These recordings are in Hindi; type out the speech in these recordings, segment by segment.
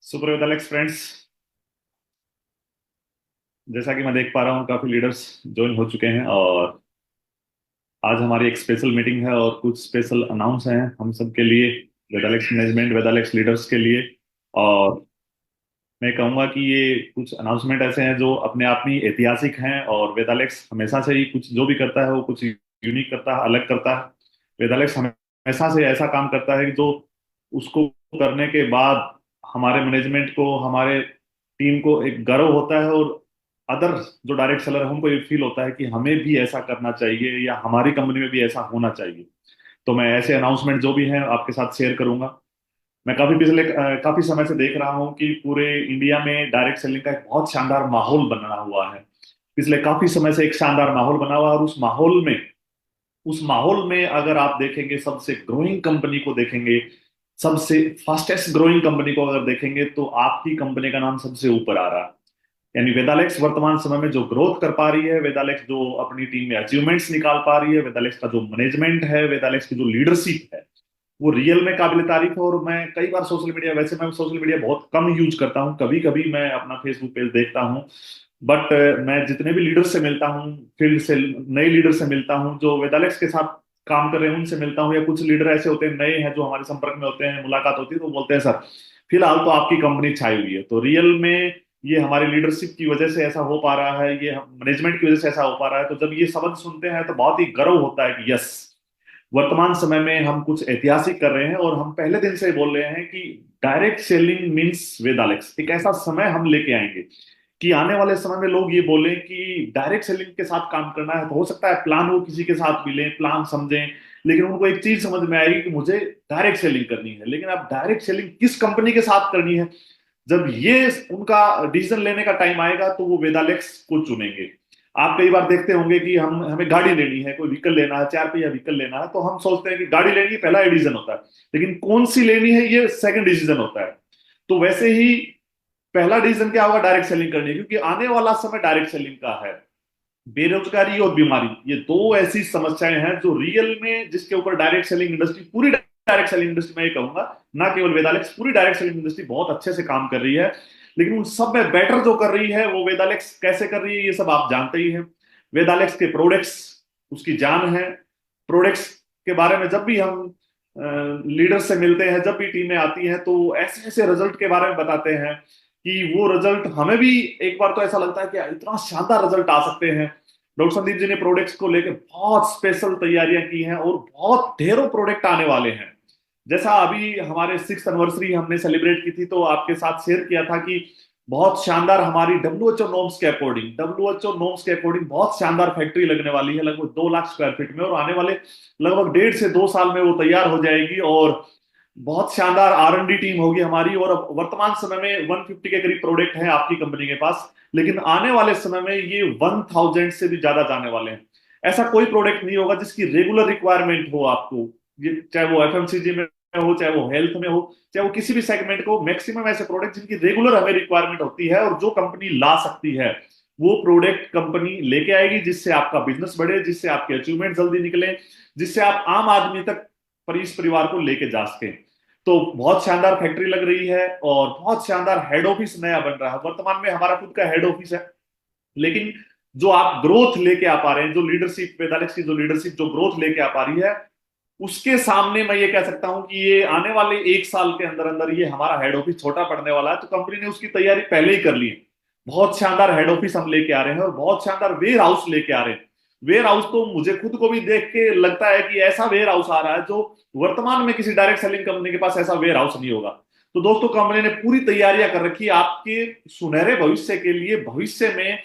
सुप्रभात एलेक्स फ्रेंड्स। जैसा कि मैं देख पा रहा हूँ काफी लीडर्स ज्वाइन हो चुके हैं और आज हमारी एक स्पेशल मीटिंग है और कुछ स्पेशल अनाउंस हैं हम सब के लिए, वेदालेक्स मैनेजमेंट वेदालेक्स लीडर्स के लिए। और मैं कहूंगा कि ये कुछ अनाउंसमेंट ऐसे हैं जो अपने आप में ऐतिहासिक हैं और वेदालेक्स हमेशा से ही कुछ जो भी करता है वो कुछ यूनिक करता है, अलग करता है। वेदालेक्स हमेशा से ऐसा काम करता है कि जो उसको करने के बाद हमारे मैनेजमेंट को, हमारे टीम को एक गर्व होता है और अदर जो डायरेक्ट सेलर है उनको ये फील होता है कि हमें भी ऐसा करना चाहिए या हमारी कंपनी में भी ऐसा होना चाहिए। तो मैं ऐसे अनाउंसमेंट जो भी हैं आपके साथ शेयर करूंगा। मैं काफी समय से देख रहा हूं कि पूरे इंडिया में डायरेक्ट सेलिंग का एक बहुत शानदार माहौल बना हुआ है। पिछले काफी समय से एक शानदार माहौल बना हुआ है और उस माहौल में अगर आप देखेंगे, सबसे ग्रोइंग कंपनी को देखेंगे, सबसे फास्टेस्ट ग्रोइंग कंपनी को अगर देखेंगे तो आपकी कंपनी का नाम सबसे ऊपर आ रहा है। यानी वेदालेक्स वर्तमान समय में जो ग्रोथ कर पा रही है, वेदालेक्स जो अपनी टीम में अचीवमेंट्स निकाल पा रही है, वेदालेक्स का जो मैनेजमेंट है, वेदालेक्स की जो लीडरशिप है, वो रियल में काबिल तारीफ है। और मैं कई बार सोशल मीडिया, वैसे मैं सोशल मीडिया बहुत कम यूज करता हूँ, कभी कभी मैं अपना फेसबुक पेज देखता हूँ। बट मैं जितने भी लीडर से मिलता हूँ, फील्ड से नए लीडर से मिलता हूँ जो वेदालेक्स के साथ काम कर रहे हैं, उनसे मिलता हूँ, या कुछ लीडर ऐसे होते हैं नए हैं जो हमारे संपर्क में होते हैं, मुलाकात होती है तो बोलते हैं सर फिलहाल तो आपकी कंपनी छाई हुई है। तो रियल में ये हमारी लीडरशिप की वजह से ऐसा हो पा रहा है, ये मैनेजमेंट की वजह से ऐसा हो पा रहा है। तो जब ये शब्द सुनते हैं तो बहुत ही गर्व होता है कि यस, वर्तमान समय में हम कुछ ऐतिहासिक कर रहे हैं। और हम पहले दिन से बोल रहे हैं कि डायरेक्ट सेलिंग मींस वेदालेक्स। एक ऐसा समय हम लेके आएंगे कि आने वाले समय में लोग ये बोलें कि डायरेक्ट सेलिंग के साथ काम करना है तो हो सकता है प्लान वो किसी के साथ मिले, प्लान समझें, लेकिन उनको एक चीज समझ में आएगी कि मुझे डायरेक्ट सेलिंग करनी है। लेकिन अब डायरेक्ट सेलिंग किस कंपनी के साथ करनी है, जब ये उनका डिसीजन लेने का टाइम आएगा तो वो वेदालेक्स को चुनेंगे। आप कई बार देखते होंगे कि हम हमें गाड़ी लेनी है, कोई व्हीकल लेना है, 4 पहिया व्हीकल लेना है, तो हम सोचते हैं कि गाड़ी लेनी है, पहला डिसीजन होता है। लेकिन कौन सी लेनी है ये सेकंड डिसीजन होता है। तो वैसे ही पहला डिसीजन क्या होगा, डायरेक्ट सेलिंग करनी है, क्योंकि आने वाला समय डायरेक्ट सेलिंग का है। बेरोजगारी और बीमारी, ये दो ऐसी समस्याएं हैं जो रियल में, जिसके ऊपर डायरेक्ट सेलिंग इंडस्ट्री, पूरी डायरेक्ट सेलिंग इंडस्ट्री में ये कहूंगा, ना केवल वेदालेक्स, पूरी डायरेक्ट सेलिंग इंडस्ट्री बहुत अच्छे से काम कर रही है। लेकिन उन सब में बेटर जो कर रही है वो वेदालेक्स कैसे कर रही है, ये सब आप जानते ही हैं। वेदालेक्स के प्रोडक्ट्स उसकी जान है। प्रोडक्ट्स के बारे में जब भी हम लीडर से मिलते हैं, जब भी टीमें आती हैं, तो ऐसे ऐसे रिजल्ट के बारे में बताते हैं कि वो रिजल्ट हमें भी एक बार तो ऐसा लगता है कि इतना शानदार रिजल्ट आ सकते हैं। डॉक्टर संदीप जी ने प्रोडक्ट्स को लेकर बहुत स्पेशल तैयारियां की हैं और बहुत ढेरों प्रोडक्ट आने वाले हैं। जैसा अभी हमारे 6th एनिवर्सरी हमने सेलिब्रेट की थी तो आपके साथ शेयर किया था कि बहुत शानदार हमारी डब्ल्यू एच ओ नॉर्म्स के अकॉर्डिंग बहुत शानदार फैक्ट्री लगने वाली है, लगभग 2 लाख स्क्वायर फीट में, और आने वाले लगभग 1.5 से 2 साल में वो तैयार हो जाएगी। और बहुत शानदार R&D टीम होगी हमारी। और अब वर्तमान समय में 150 के करीब प्रोडक्ट हैं आपकी कंपनी के पास, लेकिन आने वाले समय में ये 1000 से भी ज्यादा जाने वाले हैं। ऐसा कोई प्रोडक्ट नहीं होगा जिसकी रेगुलर रिक्वायरमेंट हो आपको, ये चाहे वो एफएमसीजी में हो, चाहे वो हेल्थ में हो, चाहे वो किसी भी सेगमेंट को। मैक्सिमम ऐसे प्रोडक्ट जिनकी रेगुलर हमें रिक्वायरमेंट होती है और जो कंपनी ला सकती है वो प्रोडक्ट कंपनी लेके आएगी, जिससे आपका बिजनेस बढ़े, जिससे आपके अचीवमेंट जल्दी निकले, जिससे आप आम आदमी तक इस परिवार को लेके जा सके। तो बहुत शानदार फैक्ट्री लग रही है और बहुत शानदार हेड ऑफिस नया बन रहा है। वर्तमान में हमारा खुद का हेड ऑफिस है, लेकिन जो आप ग्रोथ लेके आ पा रहे हैं, जो लीडरशिप, वेदालेक्स की जो लीडरशिप जो ग्रोथ लेके आ पा रही है, उसके सामने मैं ये कह सकता हूं कि ये आने वाले 1 साल के अंदर अंदर ये हमारा हेड ऑफिस छोटा पड़ने वाला है। तो कंपनी ने उसकी तैयारी पहले ही कर ली है। बहुत शानदार हेड ऑफिस हम लेके आ रहे हैं और बहुत शानदार वेयर हाउस लेके आ रहे हैं। वेयर हाउस तो मुझे खुद को भी देख के लगता है कि ऐसा वेयर हाउस आ रहा है जो वर्तमान में किसी डायरेक्ट सेलिंग कंपनी के पास ऐसा वेयर हाउस नहीं होगा। तो दोस्तों, कंपनी ने पूरी तैयारियां कर रखी है आपके सुनहरे भविष्य के लिए। भविष्य में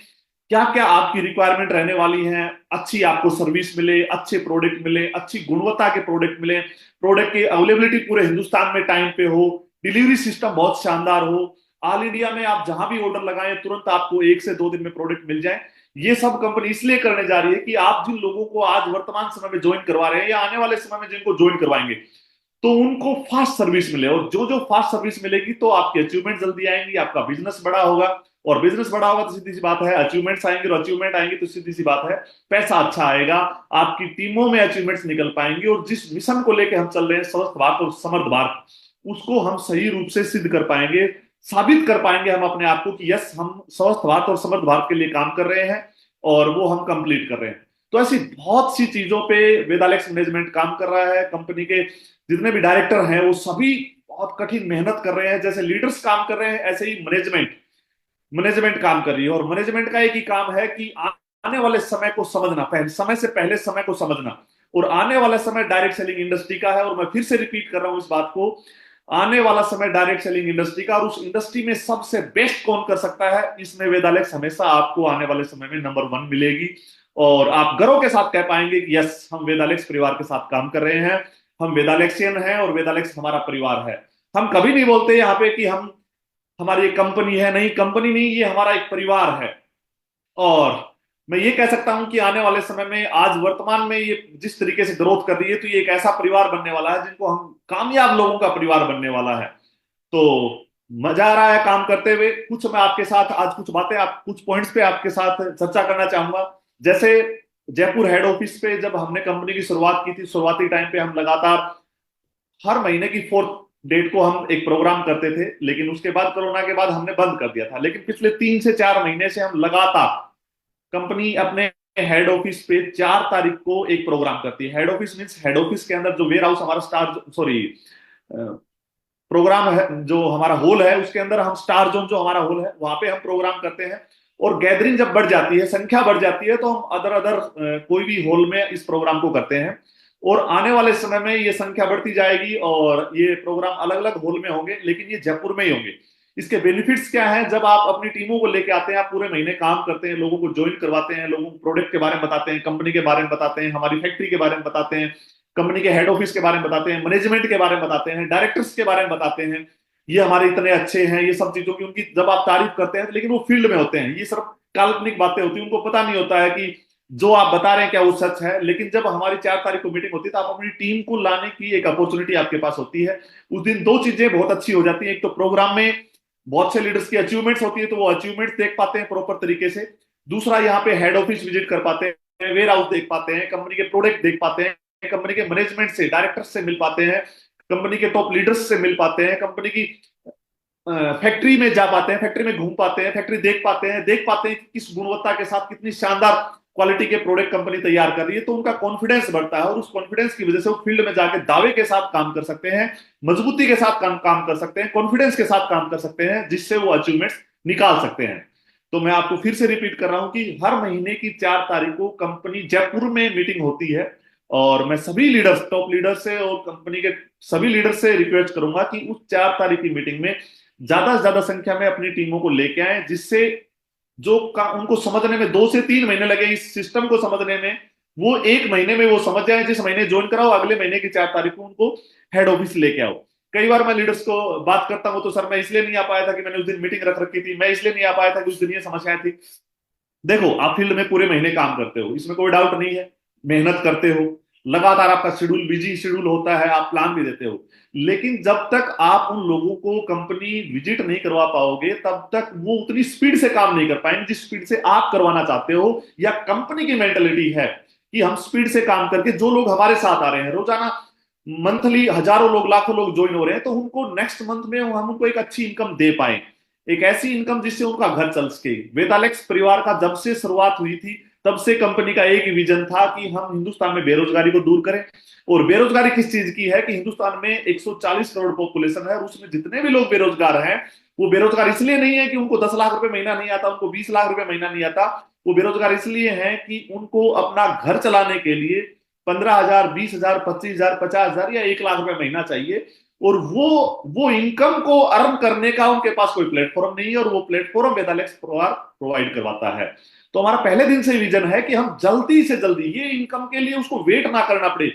क्या क्या आपकी रिक्वायरमेंट रहने वाली है, अच्छी आपको सर्विस मिले, अच्छे प्रोडक्ट मिले, अच्छी गुणवत्ता के प्रोडक्ट मिले, प्रोडक्ट की अवेलेबिलिटी पूरे हिंदुस्तान में टाइम पे हो, डिलीवरी सिस्टम बहुत शानदार हो, ऑल इंडिया में आप जहां भी ऑर्डर लगाएं तुरंत आपको 1 से 2 दिन में प्रोडक्ट मिल जाए। ये सब कंपनी इसलिए करने जा रही है कि आप जिन लोगों को आज वर्तमान समय में ज्वाइन करवा रहे हैं या आने वाले समय में जिनको ज्वाइन करवाएंगे, तो उनको फास्ट सर्विस मिले। और जो जो फास्ट सर्विस मिलेगी तो आपकी अचीवमेंट जल्दी आएंगी, आपका बिजनेस बड़ा होगा, और बिजनेस बड़ा होगा तो सीधी सी बात है अचीवमेंट्स आएंगे, और अचीवमेंट आएंगे तो सीधी सी बात है पैसा अच्छा आएगा, आपकी टीमों में अचीवमेंट्स निकल पाएंगे। और जिस मिशन को लेकर हम चल रहे हैं, स्वस्थ भारत और समर्थ भारत, उसको हम सही रूप से सिद्ध कर पाएंगे। साबित कर पाएंगे हम अपने आप को कि यस, हम स्वस्थ भारत और समृद्ध भारत के लिए काम कर रहे हैं और वो हम कंप्लीट कर रहे हैं। तो ऐसी बहुत सी चीजों पे वेदालेक्स मैनेजमेंट काम कर रहा है। कंपनी के जितने भी डायरेक्टर हैं वो सभी बहुत कठिन मेहनत कर रहे हैं। जैसे लीडर्स काम कर रहे हैं, ऐसे ही मैनेजमेंट मैनेजमेंट काम कर रही है। और मैनेजमेंट का एक ही काम है कि आने वाले समय को समझना, पहले समय से पहले समय को समझना। और आने वाला समय डायरेक्ट सेलिंग इंडस्ट्री का है, और मैं फिर से रिपीट कर रहा हूं इस बात को, आने वाला समय डायरेक्ट सेलिंग इंडस्ट्री का। और उस इंडस्ट्री में सबसे बेस्ट कौन कर सकता है, इसमें वेदालेक्स हमेशा आपको आने वाले समय में नंबर 1 मिलेगी। और आप गर्व के साथ कह पाएंगे कि यस, हम वेदालेक्स परिवार के साथ काम कर रहे हैं, हम वेदालेक्सियन हैं और वेदालेक्स हमारा परिवार है। हम कभी नहीं बोलते यहाँ पे कि हम हमारी एक कंपनी है, नहीं, कंपनी नहीं, ये हमारा एक परिवार है। और मैं ये कह सकता हूं कि आने वाले समय में, आज वर्तमान में ये जिस तरीके से ग्रोथ कर रही है, तो ये एक ऐसा परिवार बनने वाला है जिनको हम कामयाब लोगों का परिवार बनने वाला है। तो मजा आ रहा है काम करते हुए। कुछ मैं आपके साथ आज कुछ बातें, आप कुछ पॉइंट्स पे आपके साथ चर्चा करना चाहूंगा। जैसे जयपुर हेड ऑफिस पे जब हमने कंपनी की शुरुआत की थी, शुरुआती टाइम पे हम लगातार हर महीने की 4th डेट को हम एक प्रोग्राम करते थे, लेकिन उसके बाद कोरोना के बाद हमने बंद कर दिया था। लेकिन पिछले 3 से 4 महीने से हम लगातार, कंपनी अपने हेड ऑफिस पे 4 तारीख को एक प्रोग्राम करती है। Head office means head office के अंदर जो वेयर हाउस हमारा स्टार, सॉरी, प्रोग्राम है, जो हमारा हॉल है उसके अंदर हम स्टार जोन जो हमारा हॉल है वहां पे हम प्रोग्राम करते हैं। और गैदरिंग जब बढ़ जाती है, संख्या बढ़ जाती है, तो हम अदर अदर कोई भी हॉल में इस प्रोग्राम को करते हैं। और आने वाले समय में ये संख्या बढ़ती जाएगी और ये प्रोग्राम अलग अलग हॉल में होंगे, लेकिन ये जयपुर में ही होंगे। इसके बेनिफिट्स क्या हैं, जब आप अपनी टीमों को लेके आते हैं, आप पूरे महीने काम करते हैं, लोगों को ज्वाइन करवाते हैं, लोगों को प्रोडक्ट के बारे में बताते हैं, कंपनी के बारे में बताते हैं, हमारी फैक्ट्री के बारे में बताते हैं, कंपनी के हेड ऑफिस के बारे में बताते हैं, मैनेजमेंट के बारे में बताते हैं, डायरेक्टर्स के बारे में बताते हैं, ये हमारे इतने अच्छे हैं, ये सब चीजों की उनकी जब आप तारीफ करते हैं, लेकिन वो फील्ड में होते हैं, ये सब काल्पनिक बातें होती हैं, उनको पता नहीं होता है कि जो आप बता रहे हैं क्या वो सच है। लेकिन जब हमारी 4 तारीख को मीटिंग होती है, तो आप अपनी टीम को लाने की एक अपॉर्चुनिटी आपके पास होती है। उस दिन 2 चीजें बहुत अच्छी हो जाती है। एक तो प्रोग्राम में बहुत से लीडर्स की अचीवमेंट्स होती है, तो वो अचीवमेंट्स देख पाते हैं प्रॉपर तरीके से। दूसरा, यहाँ पे हेड ऑफिस विजिट कर पाते हैं, वेयर हाउस देख पाते हैं, कंपनी के प्रोडक्ट देख पाते हैं, कंपनी के मैनेजमेंट से, डायरेक्टर्स से मिल पाते हैं, कंपनी के टॉप लीडर्स से मिल पाते हैं, कंपनी की फैक्ट्री में जा पाते हैं, फैक्ट्री में घूम पाते हैं, फैक्ट्री देख पाते हैं कि किस गुणवत्ता के साथ कितनी शानदार क्वालिटी के प्रोडक्ट कंपनी तैयार कर रही है। तो उनका कॉन्फिडेंस बढ़ता है और उस कॉन्फिडेंस की वजह से वो फील्ड में जाके दावे के साथ काम कर सकते हैं, मजबूती के साथ काम कर सकते हैं, कॉन्फिडेंस के साथ काम कर सकते हैं, जिससे वो अचीवमेंट्स निकाल सकते हैं। तो मैं आपको फिर से रिपीट कर रहा हूं कि हर महीने की 4 तारीख को कंपनी जयपुर में मीटिंग होती है। और मैं सभी लीडर्स, टॉप लीडर्स से और कंपनी के सभी लीडर्स से रिक्वेस्ट करूंगा कि उस 4 तारीख की मीटिंग में ज्यादा से ज्यादा संख्या में अपनी टीमों को लेके आए, जिससे जो उनको समझने में 2 से 3 महीने लगे इस सिस्टम को समझने में, वो 1 महीने में वो समझ जाए। जिस महीने ज्वाइन कराओ, अगले महीने की 4 तारीख को उनको हेड ऑफिस लेके आओ। कई बार मैं लीडर्स को बात करता हूं, तो सर मैं इसलिए नहीं आ पाया था कि मैंने उस दिन मीटिंग रख रखी थी, मैं इसलिए नहीं आ पाया था कि उस दिन ये समस्याएं थी। देखो, आप फील्ड में पूरे महीने काम करते हो, इसमें कोई डाउट नहीं है, मेहनत करते हो, लगातार आपका शेड्यूल बिजी शेड्यूल होता है, आप प्लान भी देते हो। लेकिन जब तक आप उन लोगों को कंपनी विजिट नहीं करवा पाओगे, तब तक वो उतनी स्पीड से काम नहीं कर पाएंगे जिस स्पीड से आप करवाना चाहते हो। या कंपनी की मेंटेलिटी है कि हम स्पीड से काम करके, जो लोग हमारे साथ आ रहे हैं रोजाना, मंथली हजारों लोग, लाखों लोग ज्वाइन हो रहे हैं, तो उनको नेक्स्ट मंथ में हम उनको एक अच्छी इनकम दे पाए, एक ऐसी इनकम जिससे उनका घर चल सके। वेदालेक्स परिवार का जब से शुरुआत हुई थी, तब से कंपनी का एक ही विजन था कि हम हिंदुस्तान में बेरोजगारी को दूर करें। और बेरोजगारी किस चीज की है कि हिंदुस्तान में 140 करोड़ पॉपुलेशन है, और उसमें जितने भी लोग बेरोजगार हैं, वो बेरोजगार इसलिए नहीं है कि उनको 10 लाख रुपए महीना नहीं आता, उनको 20 लाख रुपए महीना नहीं आता। वो बेरोजगार इसलिए है कि उनको अपना घर चलाने के लिए 15,000, 20,000, 25,000, 50,000 या 1 लाख रुपए महीना चाहिए। और वो इनकम को अर्न करने का उनके पास कोई प्लेटफॉर्म नहीं है, और वो प्लेटफॉर्म वेदालेक्स प्रोवाइड करवाता है। तो हमारा पहले दिन से विजन है कि हम जल्दी से जल्दी ये इनकम के लिए उसको वेट ना करना पड़े,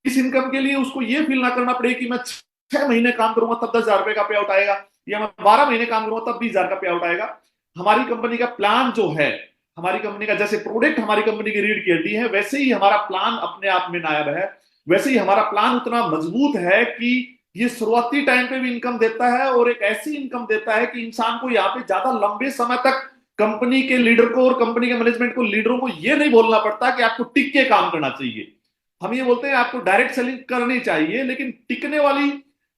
इस इनकम के लिए उसको ये फील ना करना पड़े कि मैं 6 महीने काम करूंगा तब 10,000 रुपए का पे आउट आएगा, या मैं 12 महीने काम करूंगा तब 20,000 का पे आउट आएगा। हमारी कंपनी का प्लान जो है, हमारी कंपनी का जैसे प्रोडक्ट हमारी कंपनी की रीढ़ की हड्डी है, वैसे ही हमारा प्लान अपने आप में नायाब है। वैसे ही हमारा प्लान उतना मजबूत है कि ये शुरुआती टाइम पे भी इनकम देता है, और एक ऐसी इनकम देता है कि इंसान को यहाँ पे ज्यादा लंबे समय तक कंपनी के लीडर को और कंपनी के मैनेजमेंट को, लीडरों को ये नहीं बोलना पड़ता कि आपको टिक के काम करना चाहिए। हम ये बोलते हैं आपको डायरेक्ट सेलिंग करनी चाहिए, लेकिन टिकने वाली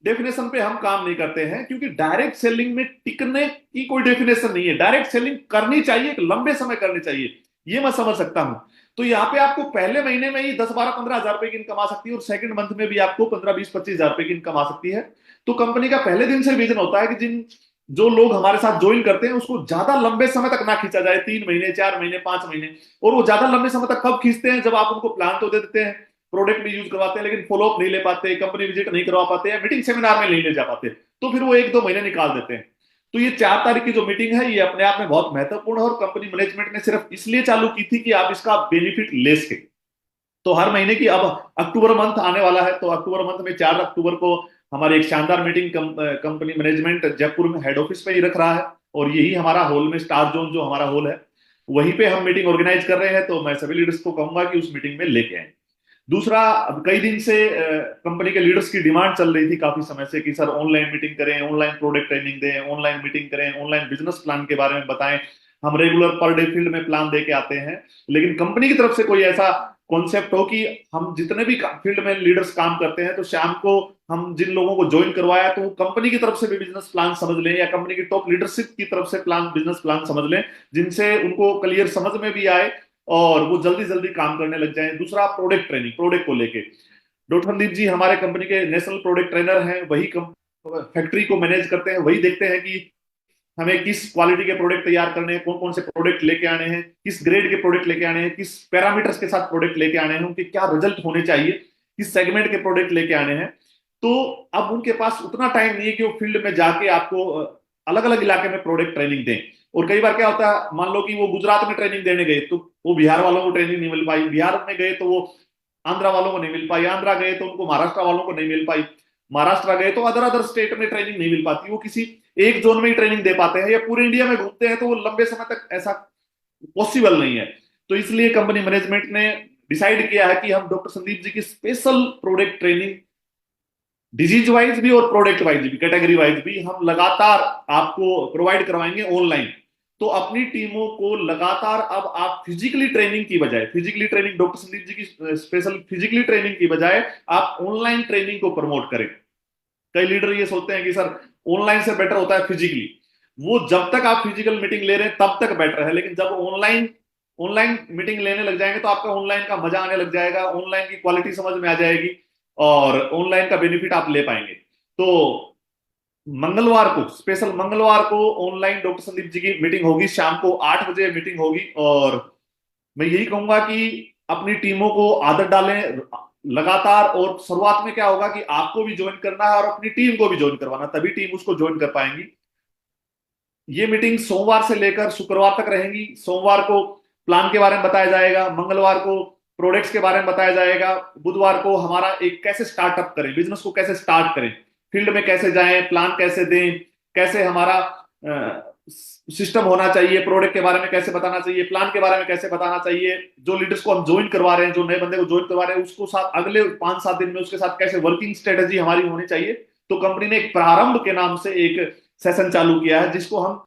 डेफिनेशन पे हम काम नहीं करते हैं, क्योंकि डायरेक्ट सेलिंग में टिकने की कोई डेफिनेशन नहीं है। डायरेक्ट सेलिंग करनी चाहिए, एक लंबे समय करनी चाहिए, ये मैं समझ सकता हूं। तो यहाँ पे आपको पहले महीने में ही 10, 12, 15 हजार रुपए की इनकम आ सकती है, और सेकंड मंथ में भी आपको 15, 20, 25 हजार रुपए की इनकम आ सकती है। तो कंपनी का पहले दिन से विजन होता है कि जिन जो लोग हमारे साथ ज्वाइन करते हैं उसको ज्यादा लंबे समय तक ना खींचा जाए, 3 महीने, 4 महीने, 5 महीने। और वो ज्यादा लंबे समय तक कब खींचते हैं, जब आप उनको प्लान तो दे देते हैं, प्रोडक्ट भी यूज करवाते हैं, लेकिन फॉलोअप नहीं ले पाते, कंपनी विजिट नहीं करवा पाते, या मीटिंग सेमिनार में नहीं ले जा पाते, तो फिर वो 1, 2 महीने निकाल देते हैं। तो ये 4 तारीख की जो मीटिंग है, ये अपने आप में बहुत महत्वपूर्ण है, और कंपनी मैनेजमेंट ने सिर्फ इसलिए चालू की थी कि आप इसका बेनिफिट ले सके। तो हर महीने की, अब अक्टूबर मंथ आने वाला है, तो अक्टूबर मंथ में 4 अक्टूबर को हमारी एक शानदार मीटिंग कंपनी मैनेजमेंट जयपुर में हेड ऑफिस पे ही रख रहा है, और यही हमारा हॉल में, स्टार जोन जो हमारा हॉल है, वहीं पे हम मीटिंग ऑर्गेनाइज कर रहे हैं। तो मैं सभी लीडर्स को कहूंगा कि उस मीटिंग में लेके आए। दूसरा, अब कई दिन से कंपनी के लीडर्स की डिमांड चल रही थी काफी समय से कि सर ऑनलाइन मीटिंग करें, ऑनलाइन प्रोडक्ट ट्रेनिंग दें, ऑनलाइन मीटिंग करें, ऑनलाइन बिजनेस प्लान के बारे में बताएं। हम रेगुलर पर डे फील्ड में प्लान दे के आते हैं, लेकिन कंपनी की तरफ से कोई ऐसा कॉन्सेप्ट हो कि हम जितने भी फील्ड में लीडर्स काम करते हैं, तो शाम को हम जिन लोगों को ज्वाइन करवाया, तो वो कंपनी की तरफ से भी बिजनेस प्लान समझ लें, या कंपनी की टॉप लीडरशिप की तरफ से प्लान, बिजनेस प्लान समझ लें, जिनसे उनको क्लियर समझ में भी आए और वो जल्दी जल्दी काम करने लग जाए। दूसरा, प्रोडक्ट ट्रेनिंग, प्रोडक्ट को लेके डॉक्टर संदीप जी हमारे कंपनी के नेशनल प्रोडक्ट ट्रेनर हैं, वही फैक्ट्री को मैनेज करते हैं, वही देखते हैं कि हमें किस क्वालिटी के प्रोडक्ट तैयार करने हैं, कौन कौन से प्रोडक्ट लेके आने हैं, किस ग्रेड के प्रोडक्ट लेके आने हैं, किस पैरामीटर्स के साथ प्रोडक्ट लेके आने हैं, उनके क्या रिजल्ट होने चाहिए, किस सेगमेंट के प्रोडक्ट लेके आने हैं। तो अब उनके पास उतना टाइम नहीं है कि वो फील्ड में जाके आपको अलग अलग इलाके में प्रोडक्ट ट्रेनिंग दें। और कई बार क्या होता है, मान लो कि वो गुजरात में ट्रेनिंग देने गए, तो वो बिहार वालों को ट्रेनिंग नहीं मिल पाई, बिहार में गए तो वो आंध्रा वालों को नहीं मिल पाई, आंध्रा गए तो उनको महाराष्ट्र वालों को नहीं मिल पाई, महाराष्ट्र गए तो अदर अदर स्टेट में ट्रेनिंग नहीं मिल पाती, वो किसी एक जोन में ही ट्रेनिंग दे पाते हैं, या पूरे इंडिया में घूमते हैं, तो वो लंबे समय तक ऐसा पॉसिबल नहीं है। तो इसलिए कंपनी मैनेजमेंट ने डिसाइड किया है कि हम डॉक्टर संदीप जी की special product training, disease wise भी और प्रोडक्ट वाइज भी, कैटेगरी वाइज भी, हम लगातार आपको प्रोवाइड करवाएंगे ऑनलाइन। तो अपनी टीमों को लगातार, अब आप फिजिकली ट्रेनिंग की बजाय, physically training doctor Sandeep ji की स्पेशल फिजिकली ट्रेनिंग की बजाय आप ऑनलाइन ट्रेनिंग को प्रमोट करें। कई लीडर ये सोचते हैं कि सर ऑनलाइन से बेटर होता है फिजिकली। वो जब तक आप फिजिकल मीटिंग ले रहे हैं तब तक बेटर है, लेकिन जब ऑनलाइन ऑनलाइन मीटिंग लेने लग जाएंगे तो आपका ऑनलाइन का मजा आने लग जाएगा, ऑनलाइन की क्वालिटी समझ में आ जाएगी, और ऑनलाइन का बेनिफिट आप ले पाएंगे। तो मंगलवार को, स्पेशल मंगलवार को ऑनलाइन डॉक्टर संदीप जी की मीटिंग होगी, शाम को 8 बजे मीटिंग होगी। और मैं यही कहूंगा कि अपनी टीमों को आदत डालें लगातार, और शुरुआत में क्या होगा कि आपको भी ज्वाइन करना है और अपनी टीम को भी ज्वाइन करवाना, तभी टीम उसको ज्वाइन कर पाएंगी। ये मीटिंग सोमवार से लेकर शुक्रवार तक रहेंगी। सोमवार को प्लान के बारे में बताया जाएगा, मंगलवार को प्रोडक्ट्स के बारे में बताया जाएगा, बुधवार को हमारा एक कैसे स्टार्टअप करें, बिजनेस को कैसे स्टार्ट करें, फील्ड में कैसे जाएं, प्लान कैसे दें, कैसे हमारा सिस्टम होना चाहिए, प्रोडक्ट के बारे में कैसे बताना चाहिए, प्लान के बारे में कैसे बताना चाहिए, जो लीडर्स को हम ज्वाइन करवा रहे हैं, जो नए बंदे को ज्वाइन करवा रहे हैं, उसको साथ अगले 5-7 दिन में उसके साथ कैसे वर्किंग स्ट्रेटेजी हमारी होनी चाहिए। तो कंपनी ने एक प्रारंभ के नाम से एक सेशन चालू किया है, जिसको हम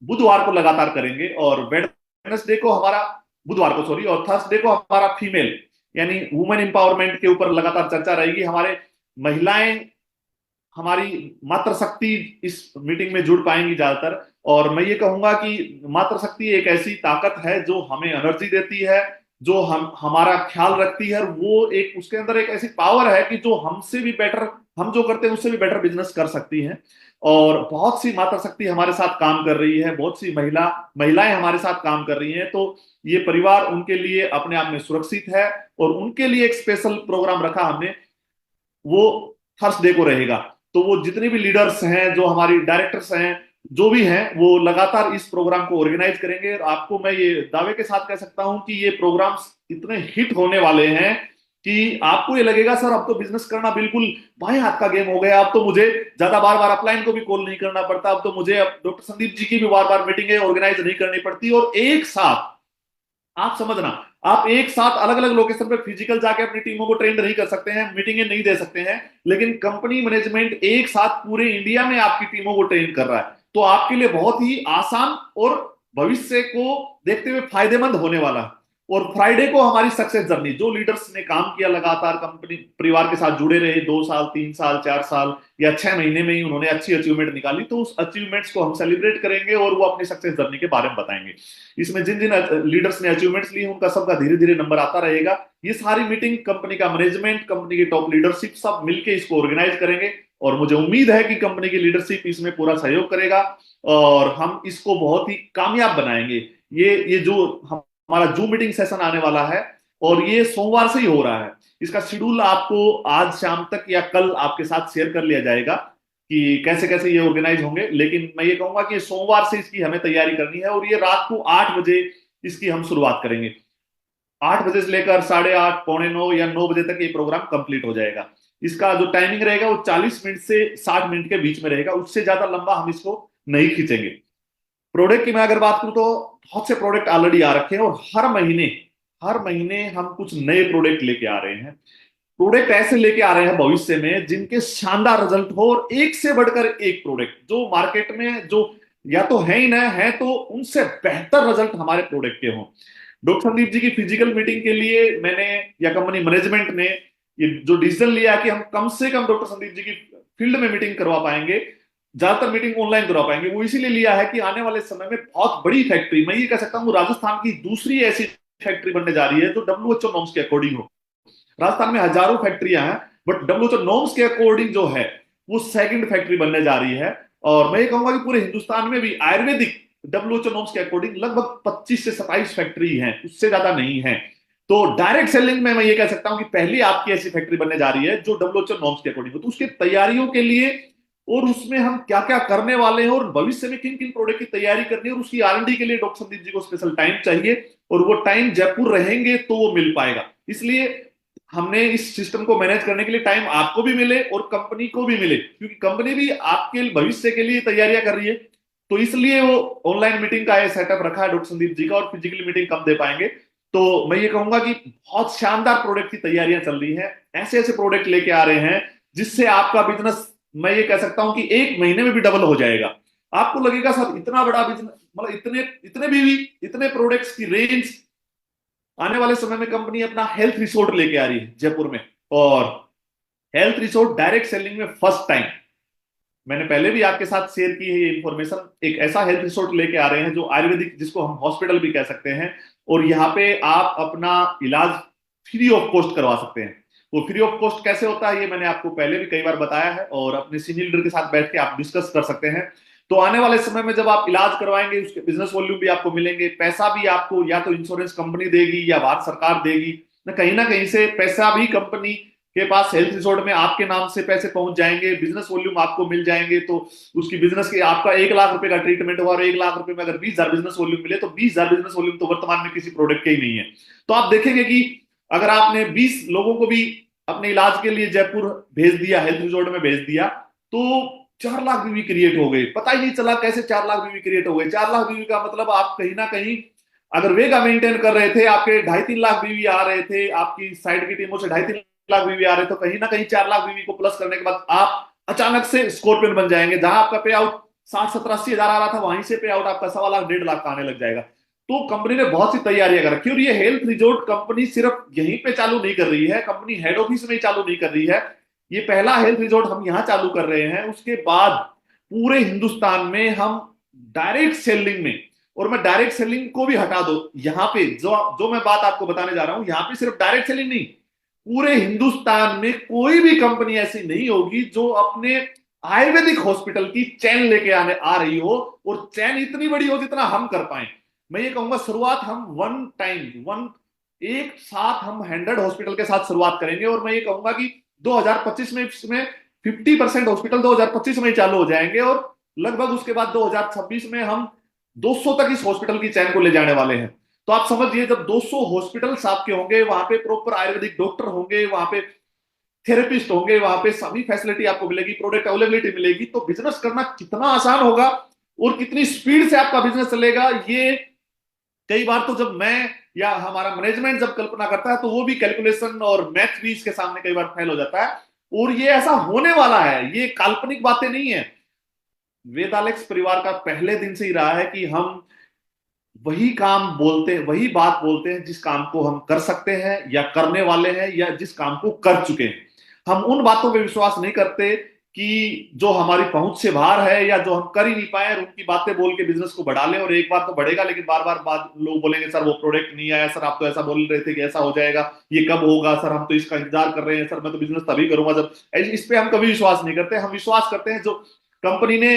बुधवार को लगातार करेंगे, और वेडनेसडे को हमारा, बुधवार को सॉरी, और थर्सडे को हमारा फीमेल यानी वुमेन एम्पावरमेंट के ऊपर लगातार चर्चा रहेगी। हमारे महिलाएं, हमारी मातृशक्ति इस मीटिंग में जुड़ पाएंगी ज्यादातर। और मैं ये कहूंगा कि मातृशक्ति एक ऐसी ताकत है जो हमें एनर्जी देती है, जो हम हमारा ख्याल रखती है, और वो एक, उसके अंदर एक ऐसी पावर है कि जो हमसे भी बेटर, हम जो करते हैं उससे भी बेटर बिजनेस कर सकती है। और बहुत सी मातृशक्ति हमारे साथ काम कर रही है, बहुत सी महिलाएं हमारे साथ काम कर रही हैं। तो ये परिवार उनके लिए अपने आप में सुरक्षित है, और उनके लिए एक स्पेशल प्रोग्राम रखा हमने, वो थर्सडे को रहेगा। तो वो जितने भी लीडर्स हैं, जो हमारी डायरेक्टर्स हैं, जो भी हैं, वो लगातार इस प्रोग्राम को ऑर्गेनाइज करेंगे। और आपको मैं ये दावे के साथ कह सकता हूं कि ये प्रोग्राम्स इतने हिट होने वाले हैं कि आपको ये लगेगा सर अब तो बिजनेस करना बिल्कुल बाएं हाथ का गेम हो गया, अब तो मुझे ज्यादा बार बार अपलाइन को भी कॉल नहीं करना पड़ता, अब तो मुझे अब डॉक्टर संदीप जी की भी बार बार मीटिंगें ऑर्गेनाइज नहीं करनी पड़ती। और एक साथ, आप समझना, आप एक साथ अलग अलग लोकेशन पे फिजिकल जाके अपनी टीमों को ट्रेन नहीं कर सकते हैं, मीटिंगें नहीं दे सकते हैं, लेकिन कंपनी मैनेजमेंट एक साथ पूरे इंडिया में आपकी टीमों को ट्रेन कर रहा है। तो आपके लिए बहुत ही आसान और भविष्य को देखते हुए फायदेमंद होने वाला है। और फ्राइडे को हमारी सक्सेस जर्नी, जो लीडर्स ने काम किया लगातार कंपनी परिवार के साथ जुड़े रहे 2 साल 3 साल 4 साल या 6 महीने में ही उन्होंने अच्छी अचीवमेंट निकाली, तो उस अचीवमेंट्स को हम सेलिब्रेट करेंगे और वो अपनी सक्सेस जर्नी के बारे में बताएंगे। इसमें जिन जिन लीडर्स ने अचीवमेंट्स ली उनका सबका धीरे धीरे नंबर आता रहेगा। ये सारी मीटिंग कंपनी का मैनेजमेंट, कंपनी की टॉप लीडरशिप सब मिलकर इसको ऑर्गेनाइज करेंगे और मुझे उम्मीद है कि कंपनी की लीडरशिप इसमें पूरा सहयोग करेगा और हम इसको बहुत ही कामयाब बनाएंगे। ये जो हमारा जूम मीटिंग सेशन आने वाला है और ये सोमवार से ही हो रहा है, इसका शेड्यूल आपको आज शाम तक या कल आपके साथ शेयर कर लिया जाएगा कि कैसे कैसे ये ऑर्गेनाइज होंगे। लेकिन मैं ये कहूंगा कि सोमवार से इसकी हमें तैयारी करनी है और ये रात को 8 बजे इसकी हम शुरुआत करेंगे। 8 बजे से लेकर 8:30 9:45 या 9 बजे तक ये प्रोग्राम कंप्लीट हो जाएगा। इसका जो टाइमिंग रहेगा वो 40 मिनट से 60 मिनट के बीच में रहेगा, उससे ज्यादा लंबा हम इसको नहीं खींचेंगे। प्रोडक्ट की मैं अगर बात करूं तो बहुत से प्रोडक्ट ऑलरेडी आ रखे हैं और हर महीने हम कुछ नए प्रोडक्ट लेके आ रहे हैं। प्रोडक्ट ऐसे लेके आ रहे हैं भविष्य में जिनके शानदार रिजल्ट हो और एक से बढ़कर एक प्रोडक्ट जो मार्केट में जो या तो है ही ना है तो उनसे बेहतर रिजल्ट हमारे प्रोडक्ट के हों। डॉक्टर संदीप जी की फिजिकल मीटिंग के लिए मैंने या कंपनी मैनेजमेंट ने ये जो डिसीजन लिया कि हम कम से कम डॉक्टर संदीप जी की फील्ड में मीटिंग करवा पाएंगे, ज्यादातर मीटिंग ऑनलाइन करवा पाएंगे, वो इसीलिए लिया है कि आने वाले समय में बहुत बड़ी फैक्ट्री, मैं ये कह सकता हूँ राजस्थान की दूसरी ऐसी फैक्ट्री बनने जा रही है जो डब्ल्यूएचओ नॉर्म्स के अकॉर्डिंग हो। राजस्थान में हजारों फैक्ट्रियां हैं बट डब्ल्यूएचओ नॉर्म्स के अकॉर्डिंग जो है वो सेकंड फैक्ट्री बनने जा रही है। और मैं ये कहूंगा कि पूरे हिंदुस्तान में भी आयुर्वेदिक डब्ल्यूएचओ नॉर्म्स के अकॉर्डिंग लगभग 25 से 27 फैक्ट्री हैं, उससे ज्यादा नहीं है। तो डायरेक्ट सेलिंग में मैं ये कह सकता हूं कि पहली आपकी ऐसी फैक्ट्री बनने जा रही है जो डब्ल्यूएचओ नॉर्म्स के अकॉर्डिंग हो। तो उसके तैयारियों के लिए और उसमें हम क्या क्या करने वाले हैं और भविष्य में किन किन प्रोडक्ट की तैयारी करनी है और उसकी आर&डी के लिए डॉक्टर संदीप जी को स्पेशल टाइम चाहिए और वो टाइम जयपुर रहेंगे तो वो मिल पाएगा। इसलिए हमने इस सिस्टम को मैनेज करने के लिए टाइम आपको भी मिले और कंपनी को भी मिले, क्योंकि कंपनी भी आपके भविष्य के लिए तैयारियां कर रही है। तो इसलिए वो ऑनलाइन मीटिंग का सेटअप रखा है डॉक्टर संदीप जी का और फिजिकली मीटिंग कम दे पाएंगे। तो मैं ये कहूंगा कि बहुत शानदार प्रोडक्ट की तैयारियां चल रही हैं, ऐसे ऐसे प्रोडक्ट लेके आ रहे हैं जिससे आपका बिजनेस मैं ये कह सकता हूं कि 1 महीने में भी डबल हो जाएगा। आपको लगेगा सर इतना बड़ा बिजनेस, मतलब इतने इतने भी इतने प्रोडक्ट्स की रेंज। आने वाले समय में कंपनी अपना हेल्थ रिसोर्ट लेके आ रही है जयपुर में और हेल्थ रिसोर्ट डायरेक्ट सेलिंग में फर्स्ट टाइम, मैंने पहले भी आपके साथ शेयर की है ये इंफॉर्मेशन। एक ऐसा हेल्थ रिसोर्ट लेके आ रहे हैं जो आयुर्वेदिक, जिसको हम हॉस्पिटल भी कह सकते हैं, और यहाँ पे आप अपना इलाज फ्री ऑफ कॉस्ट करवा सकते हैं। वो फ्री ऑफ कॉस्ट कैसे होता है ये मैंने आपको पहले भी कई बार बताया है और अपने सीनियर लीडर के साथ बैठ के आप डिस्कस कर सकते हैं। तो आने वाले समय में जब आप इलाज करवाएंगे उसके बिजनेस वॉल्यूम भी आपको मिलेंगे, पैसा भी आपको या तो इंश्योरेंस कंपनी देगी या भारत सरकार देगी, ना कहीं से पैसा भी कंपनी के पास हेल्थ रिसोर्ट में आपके नाम से पैसे पहुंच जाएंगे, बिजनेस वॉल्यूम आपको मिल जाएंगे। तो उसकी बिजनेस की आपका 1 लाख रुपए का ट्रीटमेंट हुआ और 1 लाख रुपए में अगर 20,000 बिजनेस वॉल्यूम मिले तो 20,000 बिजनेस वॉल्यूम तो वर्तमान में किसी प्रोडक्ट के ही नहीं है। तो आप देखेंगे कि अगर आपने 20 लोगों को भी अपने इलाज के लिए जयपुर भेज दिया, हेल्थ रिसोर्ट में भेज दिया, तो 4 लाख बीवी क्रिएट हो गई। पता ही नहीं चला कैसे 4 लाख बीवी क्रिएट हो गई। 4 लाख बीवी का मतलब आप कहीं ना कहीं अगर वेगा मेंटेन कर रहे थे, आपके 2.5-3 लाख बीवी आ रहे थे, आपकी साइड की टीमों से 2.5-3 लाख बीवी आ रहे, तो कहीं ना कहीं 4 लाख बीवी को प्लस करने के बाद आप अचानक से स्कॉर्पियन बन जाएंगे। जहां आपका पे आउट 60-70-80 हजार आ रहा था, वहीं से पे आउट आपका 1.25 लाख 1.5 लाख का आने लग जाएगा। तो कंपनी ने बहुत सी तैयारियां कर रखी और ये हेल्थ रिजॉर्ट कंपनी सिर्फ यहीं पे चालू नहीं कर रही है, कंपनी हेड ऑफिस में ही चालू नहीं कर रही है। ये पहला हेल्थ रिजॉर्ट हम यहां चालू कर रहे हैं, उसके बाद पूरे हिंदुस्तान में हम डायरेक्ट सेलिंग में, और मैं डायरेक्ट सेलिंग को भी हटा दो, यहां पे जो जो मैं बात आपको बताने जा रहा हूं, यहां पे सिर्फ डायरेक्ट सेलिंग नहीं, पूरे हिंदुस्तान में कोई भी कंपनी ऐसी नहीं होगी जो अपने आयुर्वेदिक हॉस्पिटल की चैन लेके आने आ रही हो और चैन इतनी बड़ी हो जितना हम कर पाए। मैं ये कहूंगा शुरुआत हम एक साथ हम 100 हॉस्पिटल के साथ शुरुआत करेंगे और मैं ये कहूंगा कि 2025 में इसमें 50% हॉस्पिटल 2025 में ही चालू हो जाएंगे और लगभग उसके बाद 2026 में हम 200 तक इस हॉस्पिटल की चैन को ले जाने वाले हैं। तो आप समझिए जब 200 हॉस्पिटल्स आपके होंगे, वहां पे प्रॉपर आयुर्वेदिक डॉक्टर होंगे, वहां पे थेरेपिस्ट होंगे, वहां पे सभी फैसिलिटी आपको मिलेगी, प्रोडक्ट अवेलेबिलिटी मिलेगी, तो बिजनेस करना कितना आसान होगा और कितनी स्पीड से आपका बिजनेस चलेगा। ये कई बार तो जब मैं या हमारा मैनेजमेंट जब कल्पना करता है तो वो भी कैलकुलेशन और मैथ भी इसके सामने कई बार फेल हो जाता है। और ये ऐसा होने वाला है, ये काल्पनिक बातें नहीं है। वेदालेक्स परिवार का पहले दिन से ही रहा है कि हम वही काम बोलते हैं, वही बात बोलते हैं जिस काम को हम कर सकते हैं या करने वाले हैं या जिस काम को कर चुके हैं। हम उन बातों पे विश्वास नहीं करते कि जो हमारी पहुंच से बाहर है या जो हम कर ही नहीं पाए, और उनकी बातें बोल के बिजनेस को बढ़ा लें। और एक बार तो बढ़ेगा, लेकिन बार बार बात लोग बोलेंगे सर वो प्रोडक्ट नहीं आया, सर आप तो ऐसा बोल रहे थे कि ऐसा हो जाएगा, ये कब होगा सर, हम तो इसका इंतजार कर रहे हैं, सर मैं तो बिजनेस तभी करूंगा जब। इस पे हम कभी विश्वास नहीं करते। हम विश्वास करते हैं जो कंपनी ने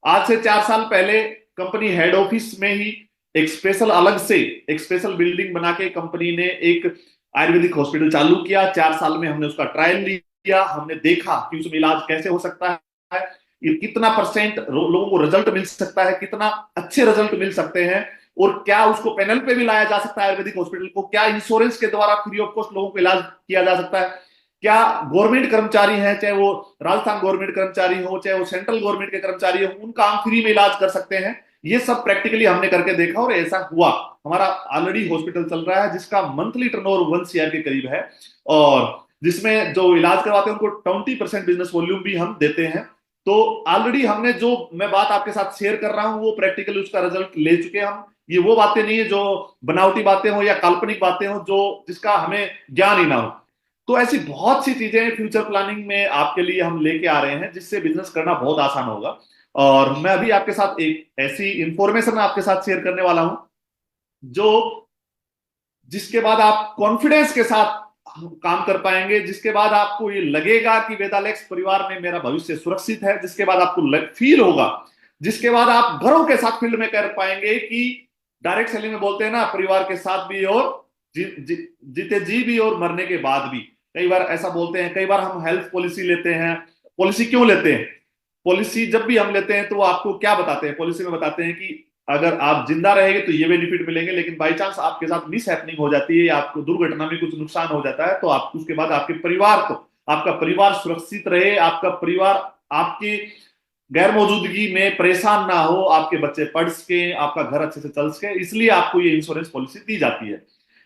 आज से 4 साल पहले कंपनी हेड ऑफिस में ही एक स्पेशल अलग से एक स्पेशल बिल्डिंग बना के कंपनी ने एक आयुर्वेदिक हॉस्पिटल चालू किया। 4 साल में हमने उसका ट्रायल लिया, हमने देखा कि उसमें इलाज कैसे हो सकता है, ये कितना परसेंट लोगों को रिजल्ट मिल सकता है, कितना अच्छे रिजल्ट मिल सकते हैं, और क्या उसको पैनल पे भी लाया जा सकता है आयुर्वेदिक हॉस्पिटल को, क्या इंश्योरेंस के द्वारा फ्री ऑफ कॉस्ट लोगों को इलाज किया जा सकता है, क्या गवर्नमेंट कर्मचारी हैं, चाहे वो राजस्थान गवर्नमेंट कर्मचारी हो चाहे वो सेंट्रल गवर्नमेंट के कर्मचारी हो, उनका हम फ्री में इलाज कर सकते हैं। ये सब प्रैक्टिकली हमने करके देखा और ऐसा हुआ। हमारा ऑलरेडी हॉस्पिटल चल रहा है जिसका मंथली टर्नओवर 1 CR के करीब है, और जिसमें जो इलाज करवाते हैं उनको 20% बिजनेस वॉल्यूम भी हम देते हैं। तो ऑलरेडी हमने जो मैं बात आपके साथ शेयर कर रहा हूं वो प्रैक्टिकली उसका रिजल्ट ले चुके हैं हम। ये वो बातें नहीं है जो बनावटी बातें हो या काल्पनिक बातें हो जो जिसका हमें ज्ञान ही ना हो। तो ऐसी बहुत सी चीजें फ्यूचर प्लानिंग में आपके लिए हम लेके आ रहे हैं जिससे बिजनेस करना बहुत आसान होगा। और मैं अभी आपके साथ एक ऐसी इंफॉर्मेशन आपके साथ शेयर करने वाला हूं जो जिसके बाद आप कॉन्फिडेंस के साथ काम कर पाएंगे, जिसके बाद आपको ये लगेगा कि वेदालेक्स परिवार में मेरा भविष्य सुरक्षित है, जिसके बाद आपको फील होगा, जिसके बाद आप घरों के साथ फील्ड में कर पाएंगे कि डायरेक्ट सेलिंग में बोलते हैं ना, परिवार के साथ भी और जीते जी भी और मरने के बाद भी। कई बार ऐसा बोलते हैं, कई बार हम हेल्थ पॉलिसी लेते हैं। पॉलिसी क्यों लेते हैं? पॉलिसी जब भी हम लेते हैं तो वो आपको क्या बताते हैं? पॉलिसी में बताते हैं कि अगर आप जिंदा रहेंगे तो ये बेनिफिट मिलेंगे, लेकिन बाई चांस आपके साथ मिस हैपनिंग हो जाती है या आपको दुर्घटना में कुछ नुकसान हो जाता है तो आप उसके बाद आपके परिवार को, आपका परिवार सुरक्षित रहे, आपका परिवार आपकी गैर मौजूदगी में परेशान ना हो, आपके बच्चे पढ़ सके, आपका घर अच्छे से चल सके, इसलिए आपको ये इंश्योरेंस पॉलिसी दी जाती है।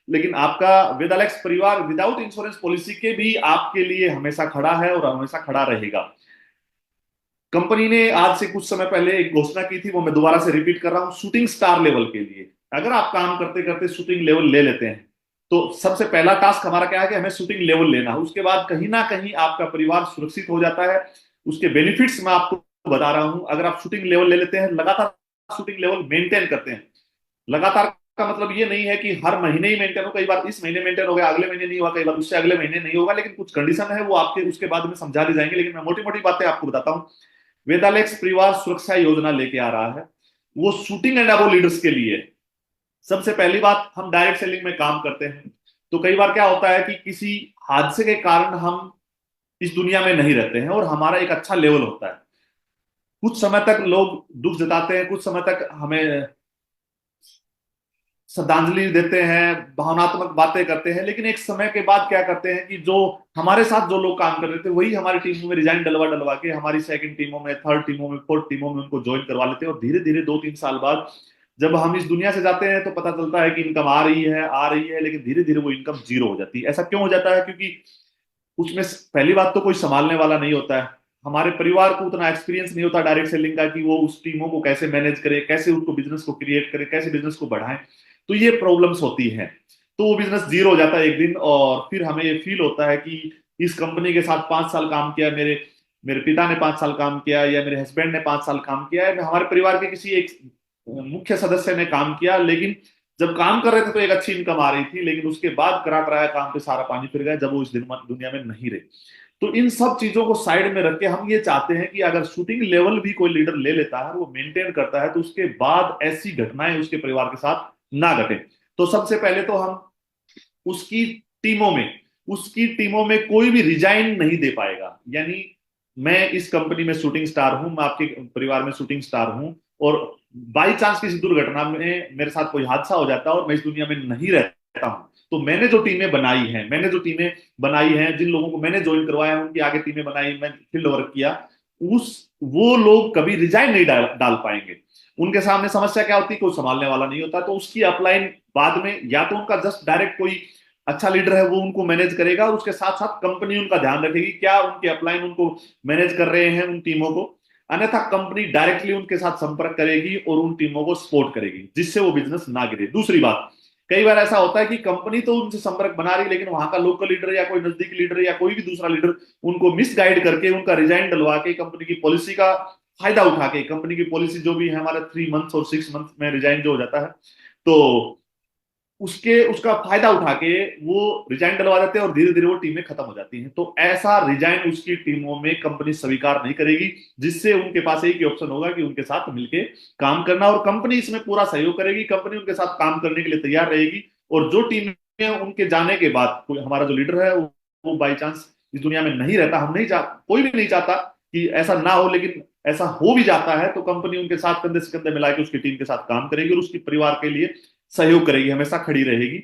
लेकिन आपका वेदालेक्स परिवार विदाउट इंश्योरेंस पॉलिसी के भी आपके लिए हमेशा खड़ा है और हमेशा खड़ा रहेगा। कंपनी ने आज से कुछ समय पहले एक घोषणा की थी, वो मैं दोबारा से रिपीट कर रहा हूं, शूटिंग स्टार लेवल के लिए। अगर आप काम करते करते शूटिंग लेवल ले लेते हैं तो सबसे पहला टास्क हमारा क्या है कि हमें शूटिंग लेवल लेना है। उसके बाद कहीं ना कहीं आपका परिवार सुरक्षित हो जाता है। उसके बेनिफिट्स मैं आपको बता रहा हूं। अगर आप शूटिंग लेवल ले लेते हैं, लगातार शूटिंग लेवल मेंटेन करते हैं, लगातार का मतलब ये नहीं है कि हर महीने ही मेंटेन हो, कई बार इस महीने मेंटेन हो गया, अगले महीने नहीं हुआ, कई बार उससे अगले महीने नहीं होगा, लेकिन कुछ कंडीशन है वो आपके उसके बाद में समझा दी जाएंगे। लेकिन मैं मोटी मोटी बातें आपको बताता हूं। वेदालेक्स परिवार सुरक्षा योजना लेके आ रहा है, वो शूटिंग एंड अबो लीडर्स के लिए। सबसे पहली बात, हम डायरेक्ट सेलिंग में काम करते हैं तो कई बार क्या होता है कि किसी हादसे के कारण हम इस दुनिया में नहीं रहते हैं और हमारा एक अच्छा लेवल होता है। कुछ समय तक लोग दुख जताते हैं, कुछ समय तक हमें श्रद्धांजलि देते हैं, भावनात्मक बातें करते हैं, लेकिन एक समय के बाद क्या करते हैं कि जो हमारे साथ जो लोग काम कर रहे थे वही हमारी टीमों में रिजाइन डलवा डलवा के हमारी सेकंड टीमों में, थर्ड टीमों में, फोर्थ टीमों में उनको ज्वाइन करवा लेते हैं। और धीरे धीरे 2-3 साल बाद जब हम इस दुनिया से जाते हैं तो पता चलता है कि इनकम आ रही है, लेकिन धीरे धीरे वो इनकम जीरो हो जाती है। ऐसा क्यों हो जाता है? क्योंकि उसमें पहली बात तो कोई संभालने वाला नहीं होता है। हमारे परिवार को उतना एक्सपीरियंस नहीं होता डायरेक्ट सेलिंग का कि वो उस टीमों को कैसे मैनेज करे, कैसे उनको बिजनेस को क्रिएट करे, कैसे बिजनेस को बढ़ाएं। तो ये प्रॉब्लम्स होती हैं, तो वो बिजनेस जीरो हो जाता है एक दिन। और फिर हमें ये फील होता है कि इस कंपनी के साथ 5 साल काम किया, मेरे मेरे पिता ने 5 साल काम किया या मेरे हस्बैंड ने 5 साल काम किया है, हमारे परिवार के किसी एक मुख्य सदस्य ने काम किया, लेकिन जब काम कर रहे थे तो एक अच्छी इनकम आ रही थी, लेकिन उसके बाद करा कराया काम पे सारा पानी फिर गया जब वो इस दुनिया में नहीं रहे। तो इन सब चीजों को साइड में रख के हम ये चाहते हैं कि अगर शूटिंग लेवल भी कोई लीडर ले लेता है, वो मेंटेन करता है, तो उसके बाद ऐसी घटनाएं उसके परिवार के साथ ना घटे। तो सबसे पहले तो हम उसकी टीमों में उसकी टीमों में कोई भी रिजाइन नहीं दे पाएगा। यानी मैं इस कंपनी में शूटिंग स्टार हूं, मैं आपके परिवार में शूटिंग स्टार हूं, और बाई चांस किसी दुर्घटना में मेरे साथ कोई हादसा हो जाता है और मैं इस दुनिया में नहीं रहता हूं, तो मैंने जो टीमें बनाई हैं, जिन लोगों को मैंने ज्वाइन करवाया, उनकी आगे टीमें बनाई, मैं फील्ड वर्क किया, उस वो लोग कभी रिजाइन नहीं डाल पाएंगे। उनके सामने समस्या क्या होती है? कोई संभालने वाला नहीं होता, तो उसकी अपलाइन बाद में या तो उनका जस्ट डायरेक्ट कोई अच्छा लीडर है वो उनको मैनेज करेगा, और उसके साथ साथ कंपनी उनका ध्यान रखेगी क्या उनके अपलाइन उनको मैनेज कर रहे हैं उन टीमों को। अन्यथा कंपनी डायरेक्टली उनके साथ संपर्क करेगी और उन टीमों को सपोर्ट करेगी, जिससे वो बिजनेस ना गिरे। दूसरी बात, कई बार ऐसा होता है कि कंपनी तो उनसे संपर्क बना रही है, लेकिन वहां का लोकल लीडर या कोई नजदीकी लीडर या कोई भी दूसरा लीडर उनको मिसगाइड करके उनका रिजाइन डलवा के कंपनी की पॉलिसी का फायदा उठा के, कंपनी की पॉलिसी जो भी है हमारा 3 मंथ्स और 6 मंथ में रिजाइन जो हो जाता है, तो उसके उसका फायदा उठा के वो रिजाइन डलवा देते हैं और धीरे धीरे वो टीमें खत्म हो जाती हैं। तो ऐसा रिजाइन उसकी टीमों में कंपनी स्वीकार नहीं करेगी, जिससे उनके पास एक ही ऑप्शन होगा कि उनके साथ मिलके काम करना, और कंपनी इसमें पूरा सहयोग करेगी, कंपनी उनके साथ काम करने के लिए तैयार रहेगी। और जो टीम उनके जाने के बाद कोई हमारा जो लीडर है वो बाई चांस इस दुनिया में नहीं रहता, हम नहीं चाह कोई भी नहीं चाहता कि ऐसा ना हो, लेकिन ऐसा हो भी जाता है तो कंपनी उनके साथ कंधे से कंधे मिला के उसकी टीम के साथ काम करेगी और उसकी परिवार के लिए सहयोग करेगी, हमेशा खड़ी रहेगी।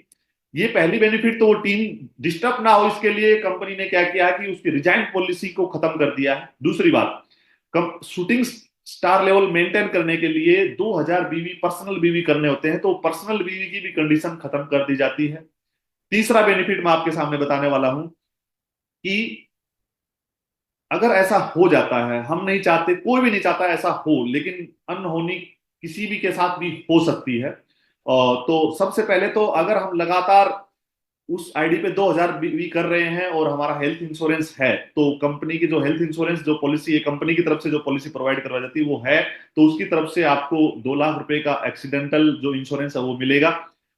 ये पहली बेनिफिट। तो वो टीम डिस्टर्ब ना हो इसके लिए कंपनी ने क्या किया कि उसकी रिजाइन पॉलिसी को खत्म कर दिया है। दूसरी बात, शूटिंग स्टार लेवल मेंटेन करने के लिए 2000 बीवी पर्सनल बीवी करने होते हैं, तो पर्सनल बीवी की भी कंडीशन खत्म कर दी जाती है। तीसरा बेनिफिट मैं आपके सामने बताने वाला हूं कि अगर ऐसा हो जाता है, हम नहीं चाहते, कोई भी नहीं चाहता ऐसा हो, लेकिन अनहोनी किसी भी के साथ भी हो सकती है। तो सबसे पहले तो अगर हम लगातार उस आईडी पे 2000 भी कर रहे हैं और हमारा हेल्थ इंश्योरेंस है, तो कंपनी की जो हेल्थ इंश्योरेंस जो पॉलिसी है, कंपनी की तरफ से जो पॉलिसी प्रोवाइड करवाई जाती है वो है, तो उसकी तरफ से आपको 2 लाख रुपए का एक्सीडेंटल जो इंश्योरेंस है वो मिलेगा।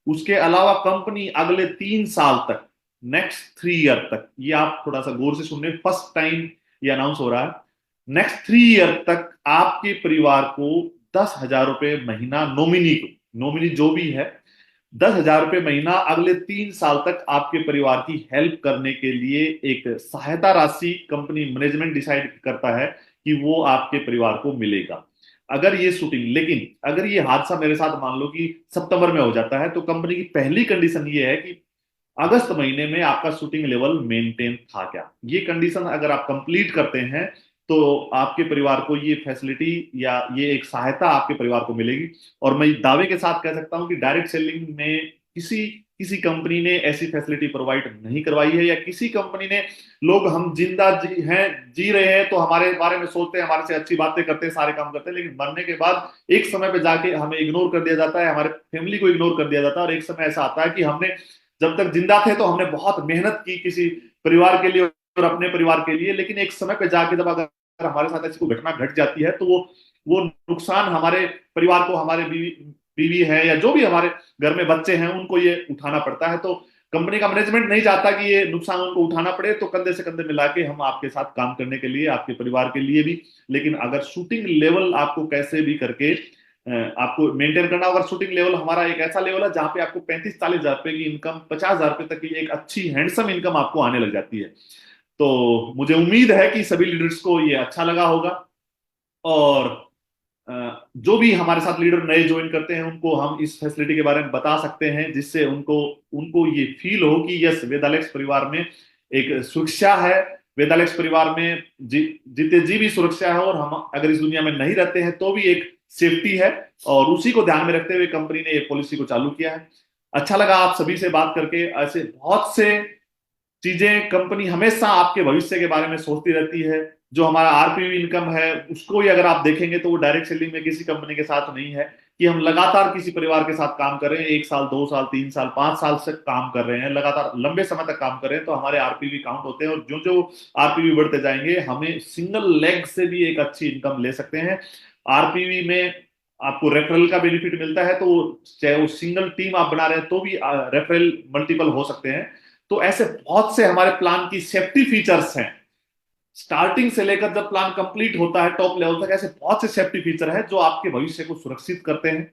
उसके अलावा कंपनी अगले 3 साल तक, नेक्स्ट 3 ईयर तक, ये आप थोड़ा सा गौर से सुनने, फर्स्ट टाइम ये अनाउंस हो रहा है, नेक्स्ट 3 ईयर तक आपके परिवार को 10,000 रुपए महीना, नॉमिनी को, नॉमिनी जो भी है 10,000 रुपए महीना अगले 3 साल तक आपके परिवार की हेल्प करने के लिए एक सहायता राशि कंपनी मैनेजमेंट डिसाइड करता है कि वो आपके परिवार को मिलेगा। अगर ये शूटिंग, लेकिन अगर ये हादसा मेरे साथ मान लो कि सितंबर में हो जाता है, तो कंपनी की पहली कंडीशन ये है कि अगस्त महीने में आपका शूटिंग लेवल मेंटेन था क्या। ये कंडीशन अगर आप कंप्लीट करते हैं तो आपके परिवार को ये फैसिलिटी या ये एक सहायता आपके परिवार को मिलेगी। और मैं दावे के साथ कह सकता हूं कि डायरेक्ट सेलिंग में किसी किसी कंपनी ने ऐसी फैसिलिटी प्रोवाइड नहीं करवाई है, या किसी कंपनी ने, लोग हम जिंदा जी रहे हैं तो हमारे बारे में सोचते हैं, हमारे से अच्छी बातें करते हैं, सारे काम करते हैं, लेकिन मरने के बाद एक समय पे जाके हमें इग्नोर कर दिया जाता है, हमारे फैमिली को इग्नोर कर दिया जाता है। और एक समय ऐसा आता है कि हमने जब तक जिंदा थे तो हमने बहुत मेहनत की किसी परिवार के लिए और अपने परिवार के लिए, लेकिन एक समय पे जाके जब अगर हमारे साथ ऐसी कोई घटना घट जाती है तो वो नुकसान हमारे परिवार को, हमारे बीवी बीवी है या जो भी हमारे घर में बच्चे हैं उनको ये उठाना पड़ता है। तो कंपनी का मैनेजमेंट नहीं चाहता कि ये नुकसान उनको उठाना पड़े, तो कंधे से कंधे मिला के हम आपके साथ काम करने के लिए, आपके परिवार के लिए भी। लेकिन अगर शूटिंग लेवल आपको कैसे भी करके आपको मेंटेन करना, अगर शूटिंग लेवल हमारा एक ऐसा लेवल है जहां पे आपको 35-40 हजार रुपए की इनकम, 50 हजार रुपए तक की एक अच्छी हैंडसम इनकम आपको आने लग जाती है। तो मुझे उम्मीद है कि सभी लीडर्स को ये अच्छा लगा होगा, और जो भी हमारे साथ लीडर नए ज्वाइन करते हैं उनको हम इस फैसिलिटी के बारे में बता सकते हैं, जिससे उनको उनको ये फील हो कि यस, वेदालेक्स परिवार में एक सुरक्षा है, वेदालेक्स परिवार में जीते जी भी सुरक्षा है, और हम अगर इस दुनिया में नहीं रहते हैं तो भी एक सेफ्टी है। और उसी को ध्यान में रखते हुए कंपनी ने एक पॉलिसी को चालू किया है। अच्छा लगा आप सभी से बात करके। ऐसे बहुत से चीजें कंपनी हमेशा आपके भविष्य के बारे में सोचती रहती है। जो हमारा आरपीवी इनकम है उसको ही अगर आप देखेंगे तो वो डायरेक्ट सेलिंग में किसी कंपनी के साथ नहीं है कि हम लगातार किसी परिवार के साथ काम कर रहे हैं, 1 साल 2 साल 3 साल 5 साल से काम कर रहे हैं, लगातार लंबे समय तक काम कर रहे हैं, तो हमारे आरपीवी काउंट होते हैं, और जो जो आरपीवी बढ़ते जाएंगे हम सिंगल लेग से भी एक अच्छी इनकम ले सकते हैं। आरपीवी में आपको रेफरल का बेनिफिट मिलता है, तो चाहे वो सिंगल टीम आप बना रहे हैं तो भी रेफरल मल्टीपल हो सकते हैं। तो ऐसे बहुत से हमारे प्लान की सेफ्टी फीचर्स हैं, स्टार्टिंग से लेकर जब प्लान कंप्लीट होता है टॉप लेवल तक, ऐसे बहुत से सेफ्टी फीचर हैं जो आपके भविष्य को सुरक्षित करते हैं।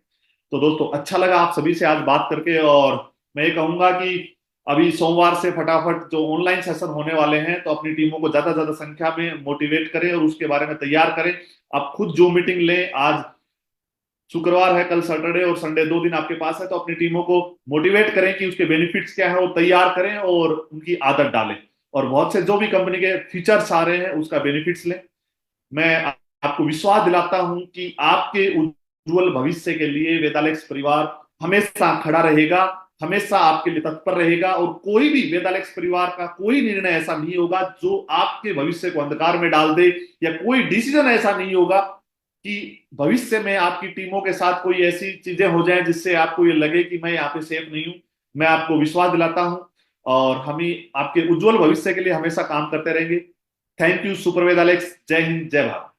तो दोस्तों, अच्छा लगा आप सभी से आज बात करके, और मैं ये कहूंगा कि अभी सोमवार से फटाफट जो ऑनलाइन सेशन होने वाले हैं, तो अपनी टीमों को ज्यादा ज्यादा संख्या में मोटिवेट करें और उसके बारे में तैयार करें। आप खुद जो मीटिंग लें, आज शुक्रवार है, कल सैटरडे और संडे 2 दिन आपके पास है, तो अपनी टीमों को मोटिवेट करें कि उसके बेनिफिट्स क्या है वो तैयार करें और उनकी आदत डालें, और बहुत से जो भी कंपनी के फीचर्स आ रहे हैं उसका बेनिफिट्स लें। मैं आपको विश्वास दिलाता हूं कि आपके उज्जवल भविष्य के लिए वेदालेक्स परिवार हमेशा खड़ा रहेगा, हमेशा आपके लिए तत्पर रहेगा, और कोई भी वेदालेक्स परिवार का कोई निर्णय ऐसा नहीं होगा जो आपके भविष्य को अंधकार में डाल दे, या कोई डिसीजन ऐसा नहीं होगा कि भविष्य में आपकी टीमों के साथ कोई ऐसी चीजें हो जाएं जिससे आपको ये लगे कि मैं यहाँ पे सेफ नहीं हूं। मैं आपको विश्वास दिलाता हूं, और हम ही आपके उज्जवल भविष्य के लिए हमेशा काम करते रहेंगे। थैंक यू सुपर वेदालेक्स। जय हिंद, जय भारत।